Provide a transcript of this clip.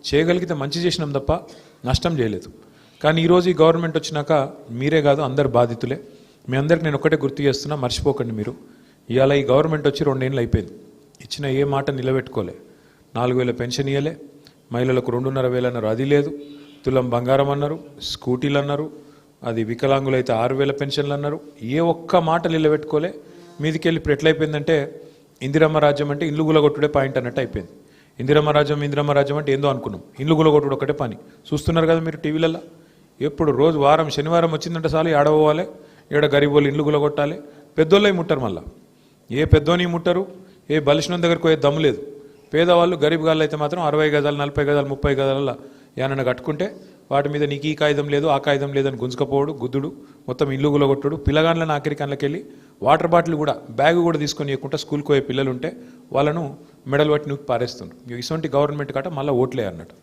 చేయగలిగితే మంచి చేసినాం తప్ప నష్టం చేయలేదు. కానీ ఈరోజు ఈ గవర్నమెంట్ వచ్చినాక మీరే కాదు అందరు బాధితులే. మీ అందరికి నేను ఒకటే గుర్తు చేస్తున్నా, మర్చిపోకండి మీరు. ఇవాళ ఈ గవర్నమెంట్ వచ్చి 2 ఏళ్ళు అయిపోయింది. ఇచ్చిన ఏ మాట నిలబెట్టుకోలే. 4,000 పెన్షన్ ఇవ్వలే, మహిళలకు 2,500 అన్నారు, అది లేదు. తులం బంగారం అన్నారు, స్కూటీలు అన్నారు, అది వికలాంగులు అయితే 6,000 పెన్షన్లు అన్నారు. ఏ ఒక్క మాట నిలబెట్టుకోలే. మీదికెళ్ళి ఇప్పుడు ఎట్లయిపోయిందంటే ఇందిరమ్మ రాజ్యం అంటే ఇల్లు గులగొట్టుడే పాయింట్ అన్నట్టు అయిపోయింది. ఇందిరమ్మ రాజ్యం అంటే ఏందో అనుకున్నాం, ఇల్లు గులగొట్టుడు ఒకటే పని. చూస్తున్నారు కదా మీరు టీవీలలో. ఎప్పుడు రోజు వారం శనివారం వచ్చిందంటే చాలు ఏడవాలి, ఏడ గరీబోళ్ళు ఇల్లు గులగొట్టాలి. పెద్దోళ్ళే ముట్టరు, మళ్ళీ ఏ పెద్దోని ముట్టరు, ఏ బలిసిన దగ్గరకు పోయే దమ్ము లేదు. పేదవాళ్ళు గరీబ్ గాళ్ళు అయితే మాత్రం 60 గజాలు 40 గజాలు 30 గజాల ఏమన్నా కట్టుకుంటే వాటి మీద నీకు ఈ కాగితం లేదు ఆ కాగితం లేదని గుంజుకపోవడు, గుద్దుడు, మొత్తం ఇల్లు గులగొట్టుడు. పిల్లగాళ్ళని ఆఖరికి అందులోకెళ్ళి వాటర్ బాటిల్ కూడా బ్యాగ్ కూడా తీసుకొని ఇవ్వకుండా స్కూల్కి పోయే పిల్లలు ఉంటే వాళ్ళను మెడల్ పట్టి నూకి పారేస్తున్నారు. ఇటువంటి గవర్నమెంట్ కాట మళ్ళీ ఓట్లే అన్నట్టు.